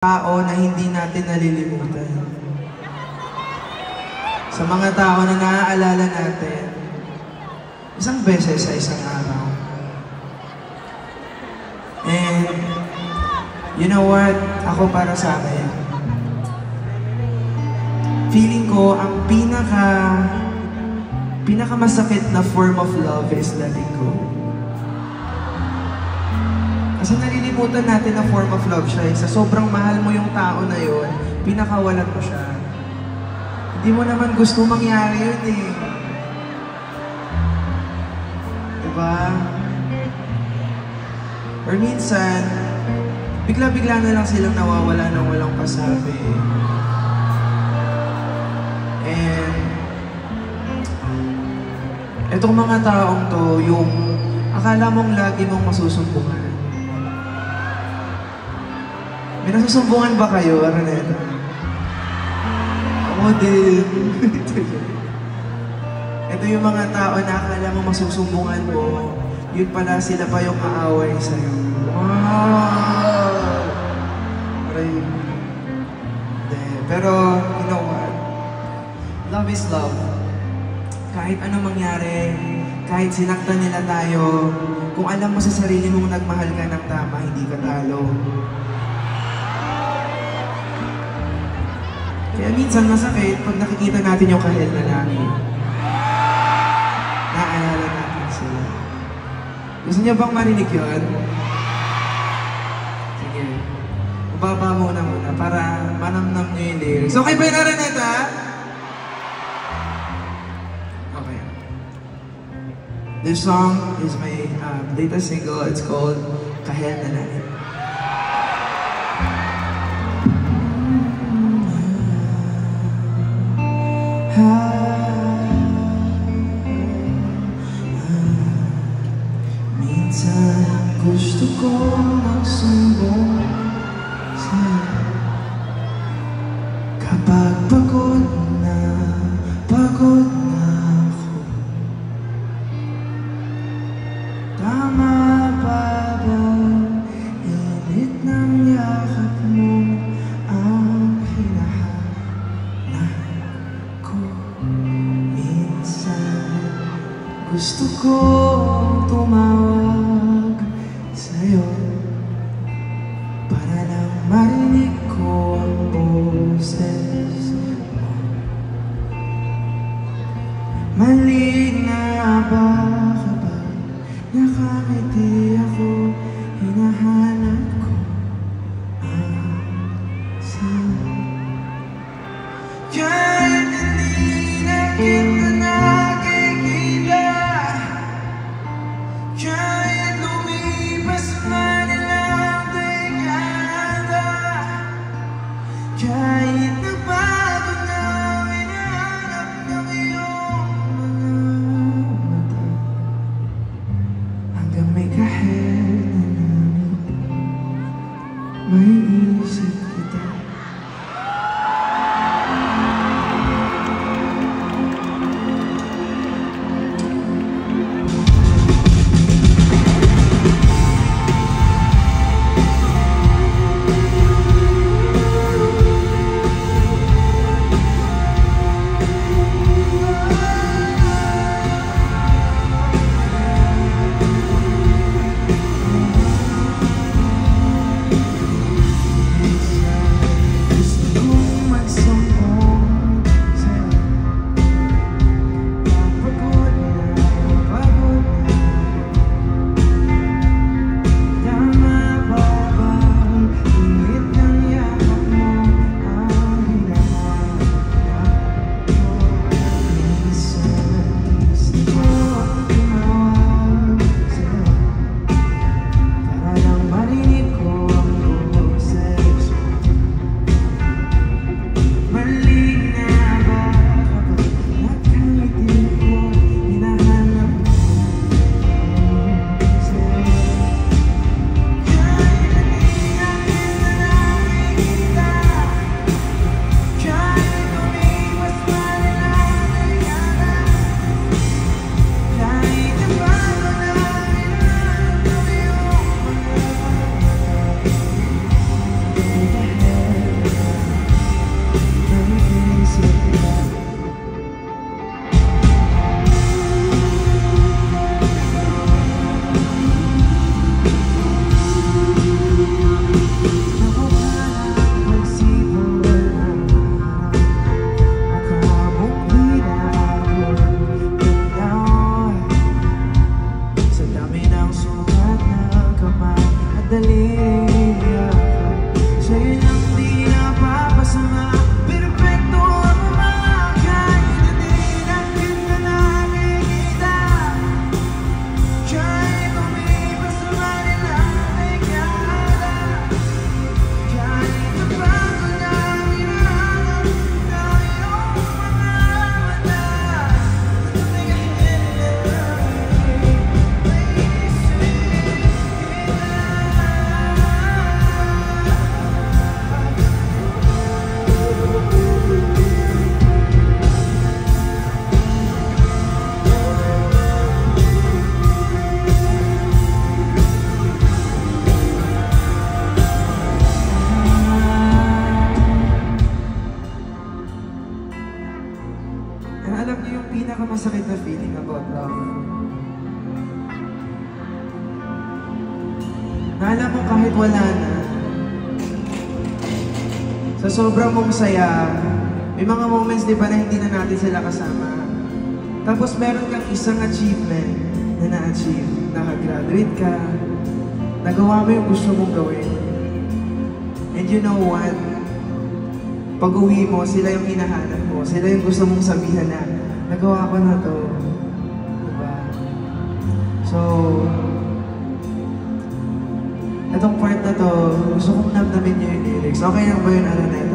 Tao na hindi natin nalilimutan. Sa mga tao na naaalala natin, isang beses sa isang araw. And, you know what? Ako para sa akin, feeling ko ang pinakamasakit na form of love is letting go. Kasi nalilimutan natin na form of love siya. Sa sobrang mahal mo yung tao na yun, pinakawalan mo siya. Hindi mo naman gusto mangyari yun eh. Diba? Or minsan, bigla-bigla na lang silang nawawala ng walang pasabi. And, etong mga taong to, yung akala mong lagi mong masusumbungan. May nasusumbungan ba kayo, Araneta? Ako din. Ito yung mga tao na akala mo masusumbungan mo, yun pala sila pa yung kaaway sa'yo. Wow! Pero, you know what? Love is love. Kahit ano mangyari, kahit sinaktan nila tayo, kung alam mo sa sarili mong nagmahal ka ng tama, hindi ka talo. Kaya minsan masakit pag nakikita natin yung kahel na langit. Naaalala natin sila. Gusto niyo bang marinig yun? Sige. Mababa muna para manamnam niyo yung lyrics. Okay ba yun, Araneta? Okay. This song is my latest single. It's called Kahel na Langit. Minsan gusto ko magsumbong sa'yo kapag pagod na ako. Tama ba ba init ng yakap mo ang hinahanap ko? Minsan gusto ko tumawag sa'yo para lang marinig ko ang boses mo. Mali na ba kapag nakangiti ako, hinahanap ko ang sa'yo. Kahit hindi na kita nakikita, kahit lumipas man ilang dekada, kahit nagbago na hinahanap ng iyong mga mata, hanggang may kahel na langit, may isip kita. masakit na feeling about love. Na alam mo kahit wala na, sa sobrang mong saya, may mga moments di ba na hindi na natin sila kasama. Tapos meron kang isang achievement na na-achieve. Nakagraduate ka, nagawa mo yung gusto mong gawin. And you know what? Pag-uwi mo, sila yung hinahanap mo. Sila yung gusto mong sabihan na, nagawa ko na to. Diba? So, itong part na to, gusto kong namnamin niyo yung lyrics. Okay lang ba yun, Aranel?